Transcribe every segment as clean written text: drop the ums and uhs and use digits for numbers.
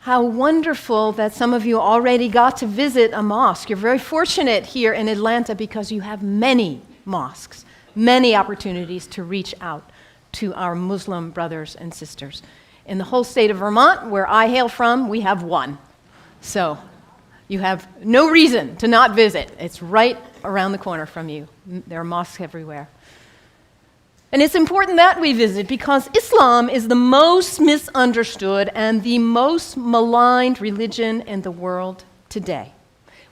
How wonderful that some of you already got to visit a mosque. You're very fortunate here in Atlanta because you have many mosques, many opportunities to reach out to our Muslim brothers and sisters. In the whole state of Vermont, where I hail from, we have one. So you have no reason to not visit. It's right around the corner from you. There are mosques everywhere. And it's important that we visit because Islam is the most misunderstood and the most maligned religion in the world today.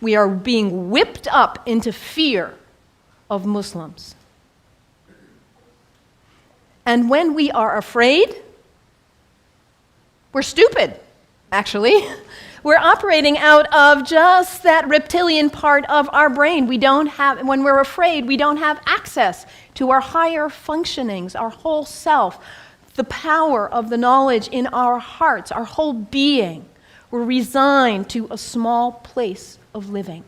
We are being whipped up into fear of Muslims. And when we are afraid, we're stupid, actually. We're operating out of just that reptilian part of our brain. When we're afraid, we don't have access to our higher functionings, our whole self, the power of the knowledge in our hearts, our whole being. We're resigned to a small place of living.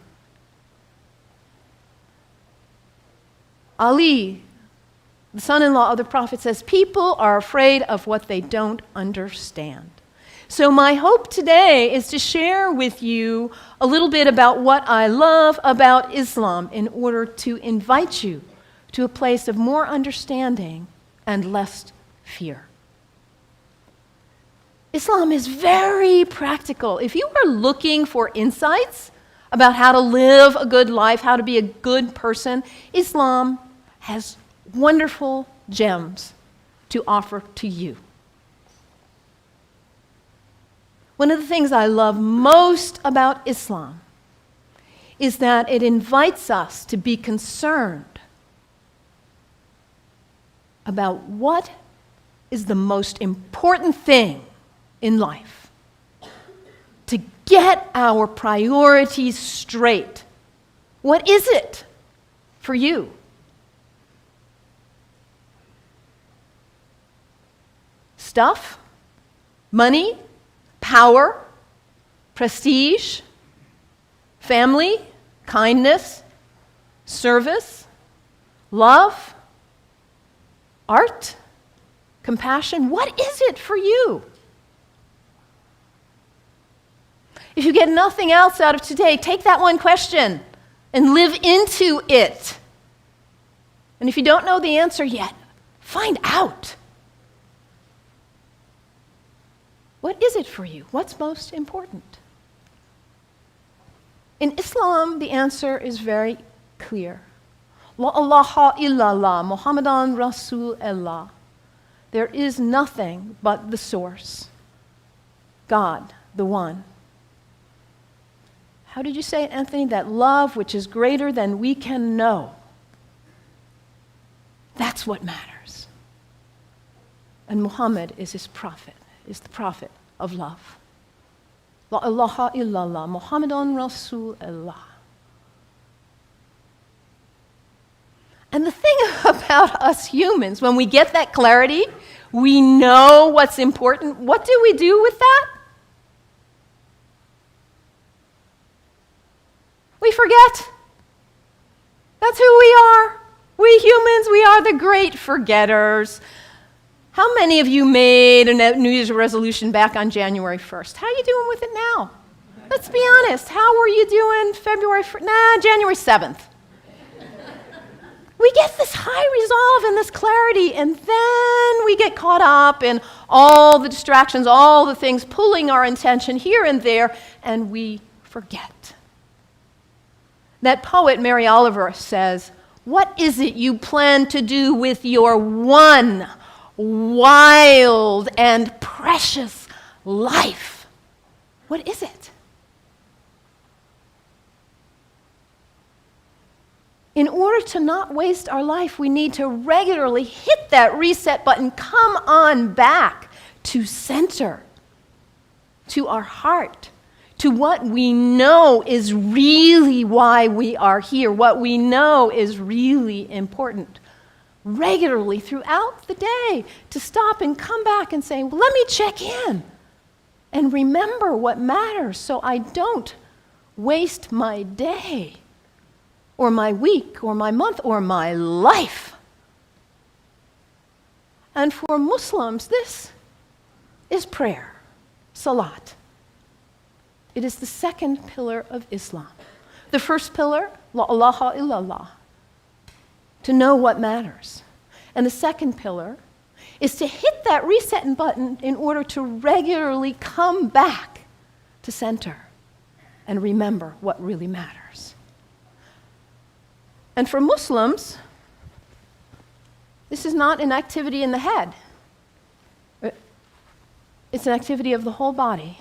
Ali, the son-in-law of the Prophet, says, people are afraid of what they don't understand. So my hope today is to share with you a little bit about what I love about Islam in order to invite you to a place of more understanding and less fear. Islam is very practical. If you are looking for insights about how to live a good life, how to be a good person, Islam has wonderful gems to offer to you. One of the things I love most about Islam is that it invites us to be concerned about what is the most important thing in life. To get our priorities straight. What is it for you? Stuff? Money? Power, prestige, family, kindness, service, love, art, compassion. What is it for you? If you get nothing else out of today, take that one question and live into it. And if you don't know the answer yet, find out. What is it for you? What's most important? In Islam, the answer is very clear. La ilaha illallah, Muhammadan Rasulullah. There is nothing but the source, God, the one. How did you say it, Anthony? That love which is greater than we can know. That's what matters. And Muhammad is his prophet. Is the prophet of love. La ilaha illallah, Muhammadan Rasulullah. And the thing about us humans, when we get that clarity, we know what's important. What do we do with that? We forget. That's who we are. We humans, we are the great forgetters. How many of you made a New Year's resolution back on January 1st? How are you doing with it now? Let's be honest. How were you doing January 7th? We get this high resolve and this clarity, and then we get caught up in all the distractions, all the things pulling our attention here and there, and we forget. That poet, Mary Oliver, says, what is it you plan to do with your one wild and precious life? What is it? In order to not waste our life, we need to regularly hit that reset button, come on back to center, to our heart, to what we know is really why we are here, what we know is really important. Regularly throughout the day, to stop and come back and say, well, let me check in and remember what matters so I don't waste my day or my week or my month or my life. And for Muslims, this is prayer, salat. It is the second pillar of Islam. The first pillar, la ilaha illallah, to know what matters. And the second pillar is to hit that reset button in order to regularly come back to center and remember what really matters. And for Muslims, this is not an activity in the head. It's an activity of the whole body.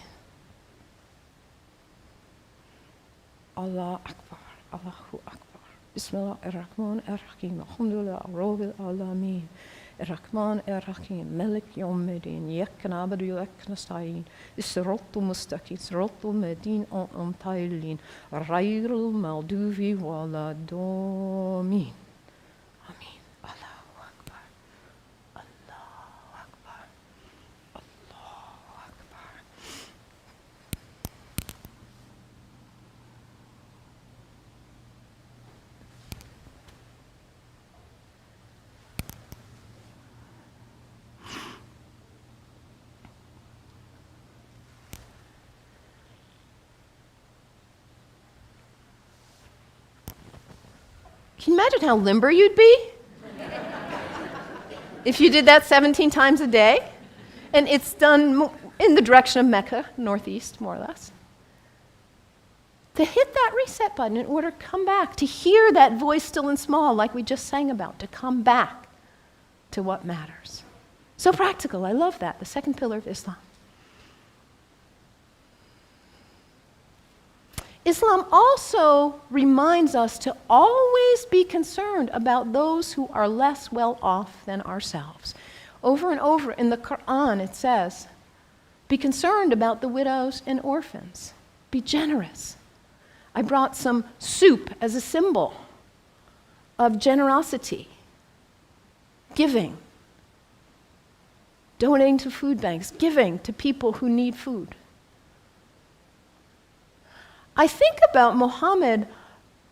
Allah Akbar, Allahu Akbar. Bismillah ar-Rahman ar-Rahim. Alhamdulillah, Rabbil Alameen. Ar-Rahman ar-Rahim. Malik Yawmiddin. Iyyak na'budu wa iyyak nasta'in. As-siratal mustaqim. Siratal ladhina an'amta alayhim. Ghayril maghdubi waladdallin. Amin. Allahu Akbar. Allahu Akbar. Allahu Akbar. Can you imagine how limber you'd be if you did that 17 times a day? And it's done in the direction of Mecca, northeast, more or less. To hit that reset button in order to come back, to hear that voice still and small, like we just sang about, to come back to what matters. So practical, I love that, the second pillar of Islam. Islam also reminds us to always be concerned about those who are less well off than ourselves. Over and over in the Quran it says, be concerned about the widows and orphans. Be generous. I brought some soup as a symbol of generosity, giving, donating to food banks, giving to people who need food. I think about Muhammad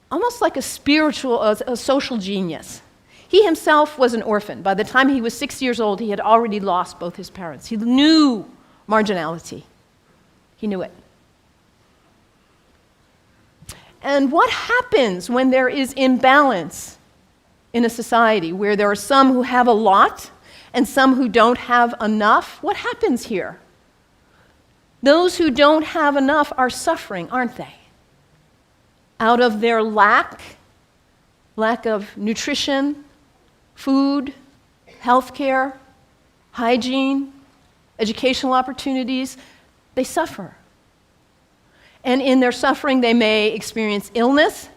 almost like a social genius. He himself was an orphan. By the time he was 6 years old, he had already lost both his parents. He knew marginality. He knew it. And what happens when there is imbalance in a society where there are some who have a lot and some who don't have enough? What happens here? Those who don't have enough are suffering, aren't they? Out of their lack of nutrition, food, healthcare, hygiene, educational opportunities, they suffer. And in their suffering, they may experience illness.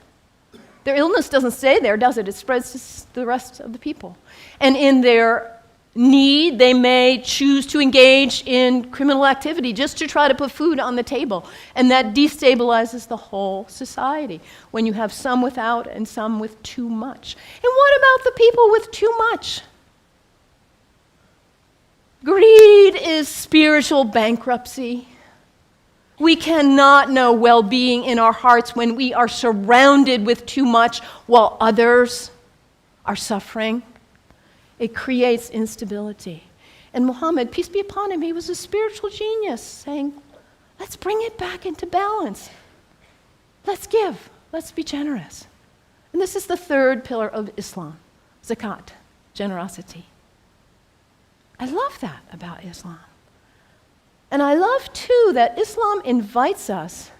Their illness doesn't stay there, does it? It spreads to the rest of the people. And in their need, they may choose to engage in criminal activity just to try to put food on the table. And that destabilizes the whole society when you have some without and some with too much. And what about the people with too much? Greed is spiritual bankruptcy. We cannot know well-being in our hearts when we are surrounded with too much while others are suffering. It creates instability. And Muhammad, peace be upon him, he was a spiritual genius, saying, let's bring it back into balance. Let's give. Let's be generous. And this is the third pillar of Islam, zakat, generosity. I love that about Islam. And I love, too, that Islam invites us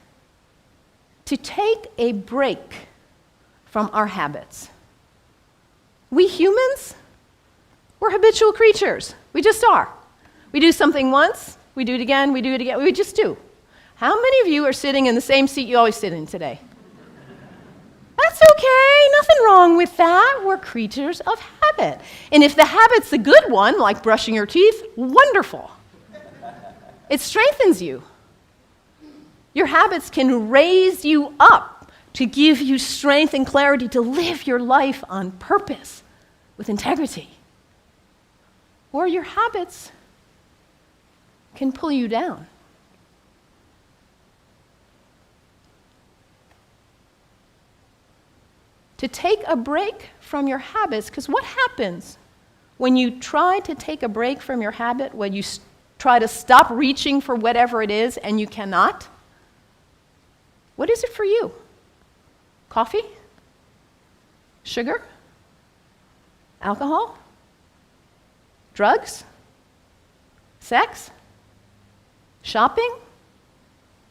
to take a break from our habits. We humans, we're habitual creatures. We just are. We do something once, we do it again, we just do. How many of you are sitting in the same seat you always sit in today? That's okay, nothing wrong with that. We're creatures of habit. And if the habit's the good one, like brushing your teeth, wonderful. It strengthens you. Your habits can raise you up to give you strength and clarity to live your life on purpose with integrity. Or your habits can pull you down. To take a break from your habits, because what happens when you try to take a break from your habit, when you try to stop reaching for whatever it is and you cannot? What is it for you? Coffee? Sugar? Alcohol? Drugs? Sex? Shopping?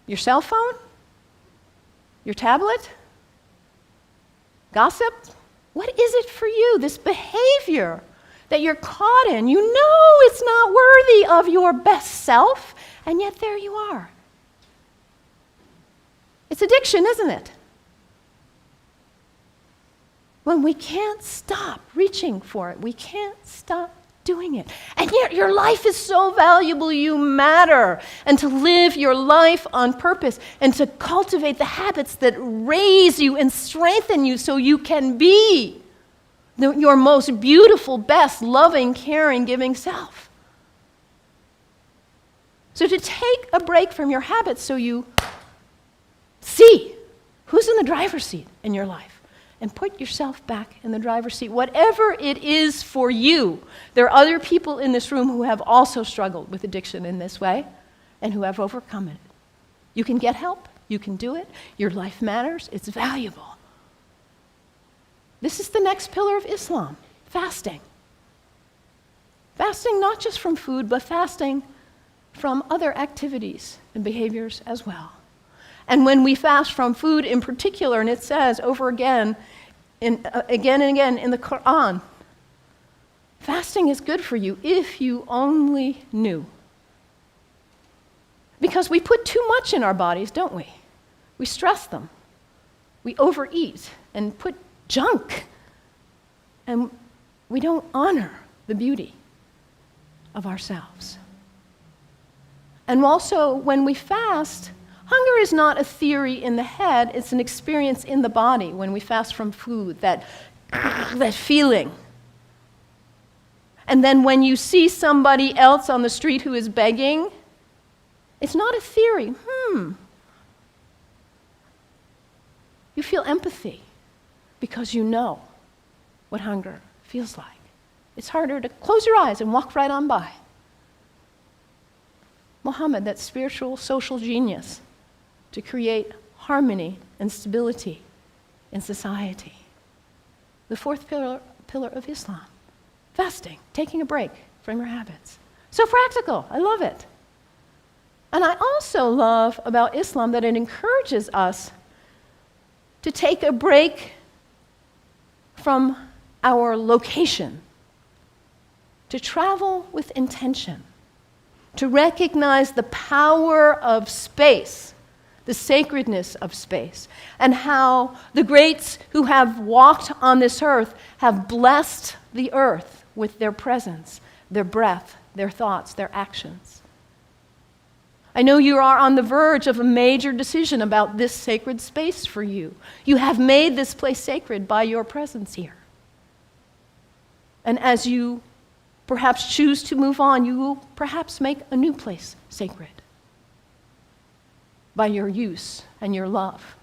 Your cell phone? Your tablet? Gossip? What is it for you, this behavior that you're caught in? You know it's not worthy of your best self, and yet there you are. It's addiction, isn't it? When we can't stop reaching for it, we can't stop doing it. And yet your life is so valuable, you matter. And to live your life on purpose and to cultivate the habits that raise you and strengthen you so you can be your most beautiful, best, loving, caring, giving self. So to take a break from your habits so you see who's in the driver's seat in your life. And put yourself back in the driver's seat, whatever it is for you. There are other people in this room who have also struggled with addiction in this way and who have overcome it. You can get help. You can do it. Your life matters. It's valuable. This is the next pillar of Islam, fasting. Fasting not just from food, but fasting from other activities and behaviors as well. And when we fast from food in particular, and it says over again and again in the Quran, fasting is good for you if you only knew. Because we put too much in our bodies, don't we? We stress them. We overeat and put junk. And we don't honor the beauty of ourselves. And also, when we fast, hunger is not a theory in the head, it's an experience in the body when we fast from food, that feeling. And then when you see somebody else on the street who is begging, it's not a theory. You feel empathy because you know what hunger feels like. It's harder to close your eyes and walk right on by. Muhammad, that spiritual social genius, to create harmony and stability in society. The fourth pillar of Islam, fasting, taking a break from your habits. So practical, I love it. And I also love about Islam that it encourages us to take a break from our location, to travel with intention, to recognize the power of space, the sacredness of space, and how the greats who have walked on this earth have blessed the earth with their presence, their breath, their thoughts, their actions. I know you are on the verge of a major decision about this sacred space for you. You have made this place sacred by your presence here. And as you perhaps choose to move on, you will perhaps make a new place sacred by your use and your love.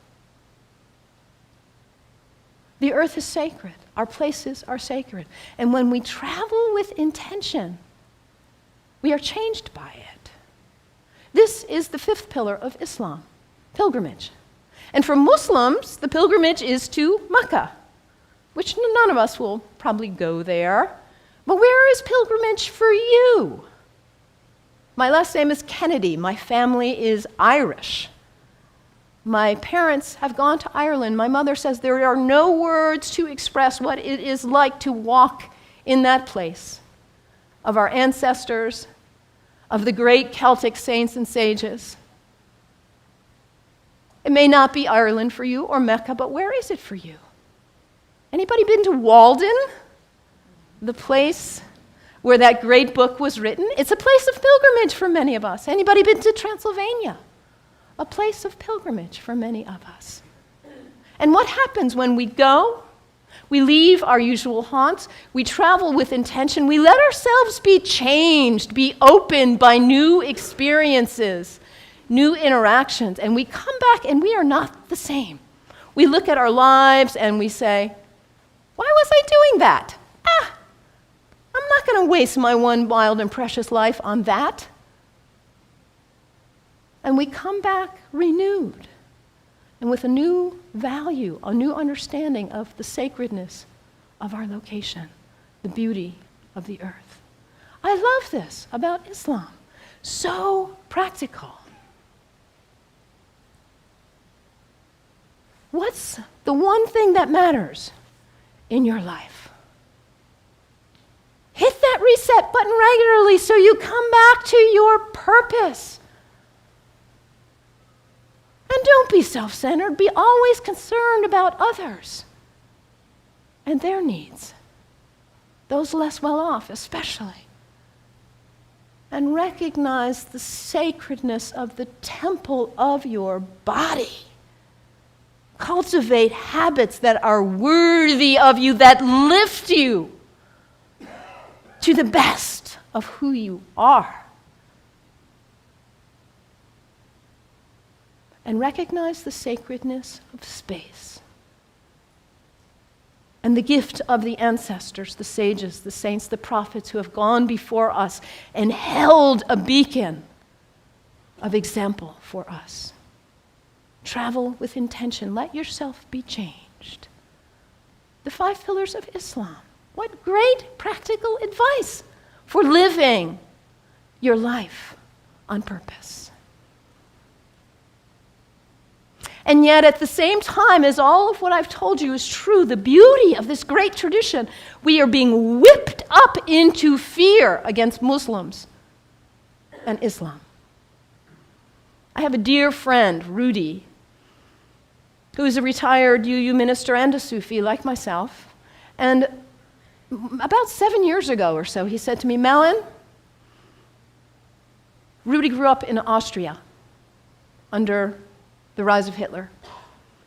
The earth is sacred. Our places are sacred. And when we travel with intention, we are changed by it. This is the fifth pillar of Islam, pilgrimage. And for Muslims, the pilgrimage is to Mecca, which none of us will probably go there. But where is pilgrimage for you? My last name is Kennedy. My family is Irish. My parents have gone to Ireland. My mother says there are no words to express what it is like to walk in that place of our ancestors, of the great Celtic saints and sages. It may not be Ireland for you or Mecca, but where is it for you? Anybody been to Walden? The place where that great book was written? It's a place of pilgrimage for many of us. Anybody been to Transylvania? A place of pilgrimage for many of us. And what happens when we go? We leave our usual haunts. We travel with intention. We let ourselves be changed, be opened by new experiences, new interactions. And we come back and we are not the same. We look at our lives and we say, why was I doing that? I'm not going to waste my one wild and precious life on that. And we come back renewed. and with a new value, a new understanding of the sacredness of our location, the beauty of the earth. I love this about Islam. So practical. What's the one thing that matters in your life? Hit that reset button regularly so you come back to your purpose. And don't be self-centered. Be always concerned about others and their needs, those less well off especially. And recognize the sacredness of the temple of your body. Cultivate habits that are worthy of you, that lift you to the best of who you are. And recognize the sacredness of space and the gift of the ancestors, the sages, the saints, the prophets who have gone before us and held a beacon of example for us. Travel with intention. Let yourself be changed. The 5 pillars of Islam. What great practical advice for living your life on purpose. And yet, at the same time as all of what I've told you is true, the beauty of this great tradition, we are being whipped up into fear against Muslims and Islam. I have a dear friend, Rudy, who is a retired UU minister and a Sufi like myself. And about 7 years ago or so, he said to me, Melon, Rudy grew up in Austria under the rise of Hitler.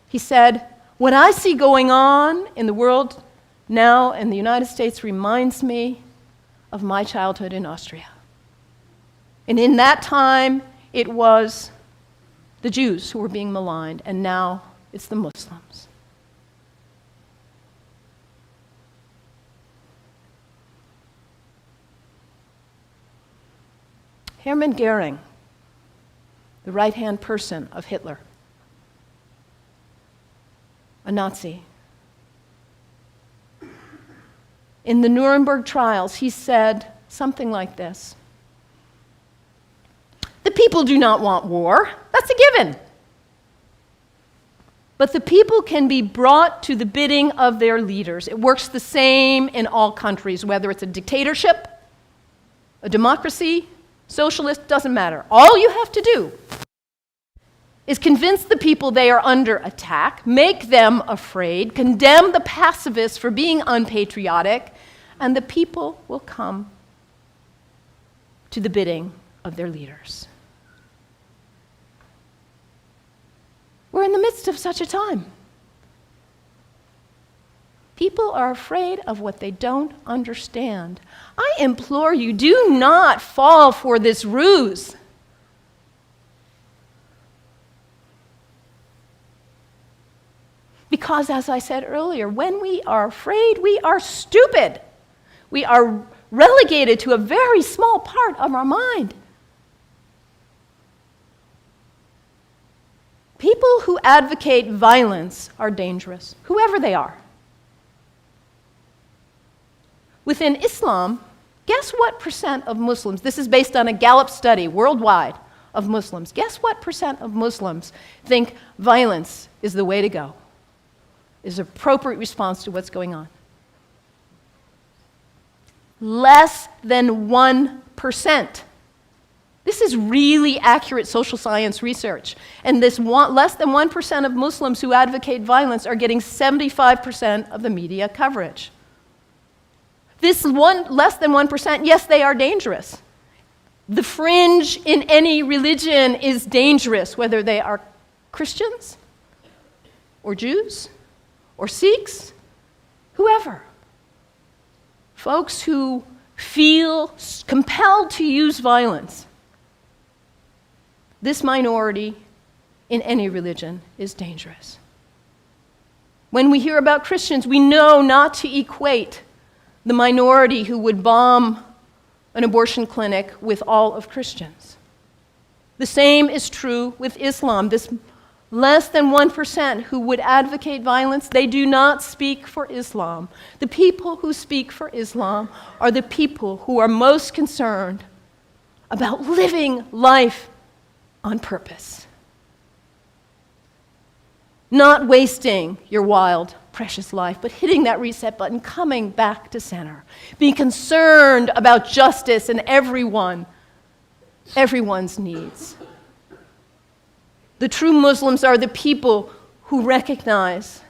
He said, what I see going on in the world now in the United States reminds me of my childhood in Austria. And in that time, it was the Jews who were being maligned, and now it's the Muslims. Hermann Goering, the right-hand person of Hitler, a Nazi. In the Nuremberg trials, he said something like this: the people do not want war. That's a given. But the people can be brought to the bidding of their leaders. It works the same in all countries, whether it's a dictatorship, a democracy, socialist, doesn't matter. All you have to do is convince the people they are under attack, make them afraid, condemn the pacifists for being unpatriotic, and the people will come to the bidding of their leaders. We're in the midst of such a time. People are afraid of what they don't understand. I implore you, do not fall for this ruse. Because, as I said earlier, when we are afraid, we are stupid. We are relegated to a very small part of our mind. People who advocate violence are dangerous, whoever they are. Within Islam, guess what percent of Muslims, this is based on a Gallup study worldwide of Muslims, guess what percent of Muslims think violence is the way to go, is an appropriate response to what's going on? Less than 1%. This is really accurate social science research. And this less than 1% of Muslims who advocate violence are getting 75% of the media coverage. This less than 1%, yes, they are dangerous. The fringe in any religion is dangerous, whether they are Christians or Jews or Sikhs, whoever. Folks who feel compelled to use violence. This minority in any religion is dangerous. When we hear about Christians, we know not to equate the minority who would bomb an abortion clinic with all of Christians. The same is true with Islam. This Less than 1% who would advocate violence, they do not speak for Islam. The people who speak for Islam are the people who are most concerned about living life on purpose. Not wasting your wild, precious life, but hitting that reset button, coming back to center, being concerned about justice and everyone's needs. The true Muslims are the people who recognize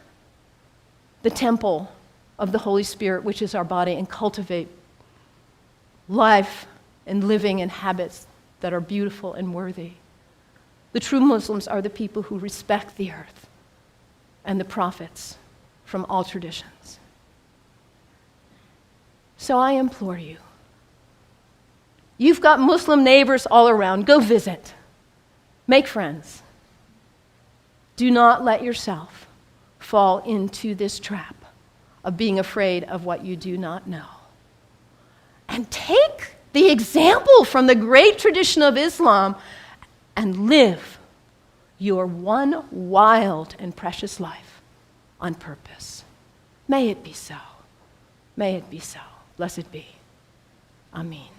the temple of the Holy Spirit, which is our body, and cultivate life and living and habits that are beautiful and worthy. The true Muslims are the people who respect the earth and the prophets from all traditions. So I implore you, you've got Muslim neighbors all around, go visit, make friends. Do not let yourself fall into this trap of being afraid of what you do not know. And take the example from the great tradition of Islam and live your one wild and precious life on purpose. May it be so. May it be so. Blessed be. Amen.